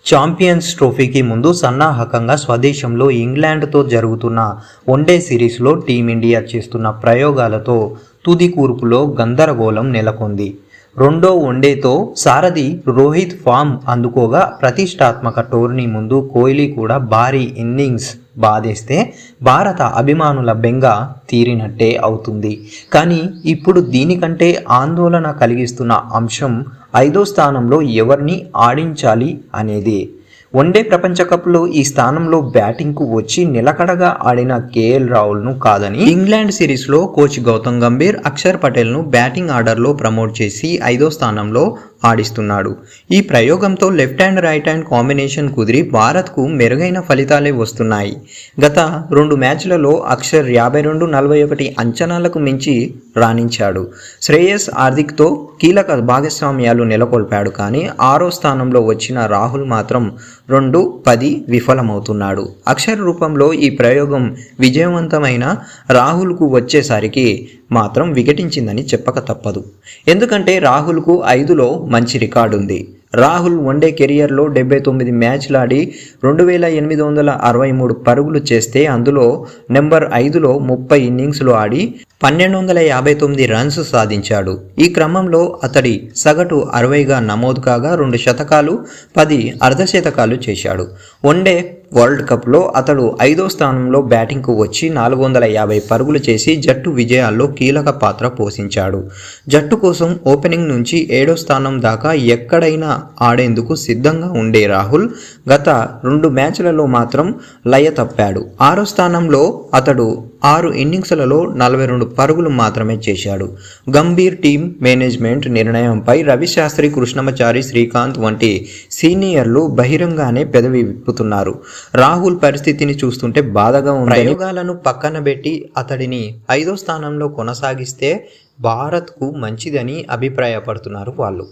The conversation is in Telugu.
ఛాంపియన్స్ ట్రోఫీకి ముందు సన్నాహకంగా స్వదేశంలో ఇంగ్లాండ్తో జరుగుతున్న వన్డే సిరీస్లో టీమిండియా చేస్తున్న ప్రయోగాలతో తుది కూర్పులో గందరగోళం నెలకొంది. రెండో వన్డేతో సారథి రోహిత్ ఫామ్ అందుకోగా ప్రతిష్టాత్మక టోర్నీ ముందు కోహ్లీ కూడా భారీ ఇన్నింగ్స్ బాధేస్తే భారత అభిమానుల బెంగ తీరినట్టే అవుతుంది. కానీ ఇప్పుడు దీనికంటే ఆందోళన కలిగిస్తున్న అంశం 5వ స్థానంలో ఎవరిని ఆడించాలి అనేదే. వన్డే ప్రపంచ కప్లో ఈ స్థానంలో బ్యాటింగ్కు వచ్చి నిలకడగా ఆడిన కేఎల్ రాహుల్ను కాదని ఇంగ్లాండ్ సిరీస్లో కోచ్ గౌతమ్ గంభీర్ అక్షర్ పటేల్ను బ్యాటింగ్ ఆర్డర్లో ప్రమోట్ చేసి 5వ స్థానంలో ఆడిస్తున్నాడు. ఈ ప్రయోగంతో left hand right hand combination కుదిరి భారత్కు మెరుగైన ఫలితాలే వస్తున్నాయి. గత 2 మ్యాచ్లలో అక్షర్ 52-41 అంచనాలకు మించి రాణించాడు. శ్రేయస్ హార్దిక్తో కీలక భాగస్వామ్యాలు నెలకొల్పాడు. కానీ 6వ స్థానంలో వచ్చిన రాహుల్ మాత్రం 2-10 విఫలమవుతున్నాడు. అక్షర్ రూపంలో ఈ ప్రయోగం విజయవంతమైన రాహుల్కు వచ్చేసరికి మాత్రం వికటించిందని చెప్పక తప్పదు. ఎందుకంటే రాహుల్కు 5లో మంచి రికార్డు ఉంది. రాహుల్ వన్డే కెరియర్లో 79 మ్యాచ్లు ఆడి 2863 పరుగులు చేస్తే అందులో నెంబర్ 5లో 30 ఇన్నింగ్స్లు ఆడి 1259 రన్స్ సాధించాడు. ఈ క్రమంలో అతడి సగటు 60గా నమోదు కాగా 2 శతకాలు 10 అర్ధశతకాలు చేశాడు. వన్డే వరల్డ్ కప్లో అతడు 5వ స్థానంలో బ్యాటింగ్కు వచ్చి 450 పరుగులు చేసి జట్టు విజయాల్లో కీలక పాత్ర పోషించాడు. జట్టు కోసం ఓపెనింగ్ నుంచి 7వ స్థానం దాకా ఎక్కడైనా ఆడేందుకు సిద్ధంగా ఉండే రాహుల్ గత 2 మ్యాచ్లలో మాత్రం లయ తప్పాడు. 6వ స్థానంలో అతడు 6 ఇన్నింగ్స్లలో 42 పరుగులు మాత్రమే చేశాడు. గంభీర్ టీం మేనేజ్మెంట్ నిర్ణయంపై రవిశాస్త్రి, కృష్ణమాచారి, శ్రీకాంత్ వంటి సీనియర్లు బహిరంగానే పెదవి విప్పుతున్నారు. రాహుల్ పరిస్థితిని చూస్తుంటే బాధగా ఉంది. ప్రయోగాలను పక్కన పెట్టి అతడిని 5వ స్థానంలో కొనసాగిస్తే భారత్కు మంచిదని అభిప్రాయపడుతున్నారు వాళ్ళు.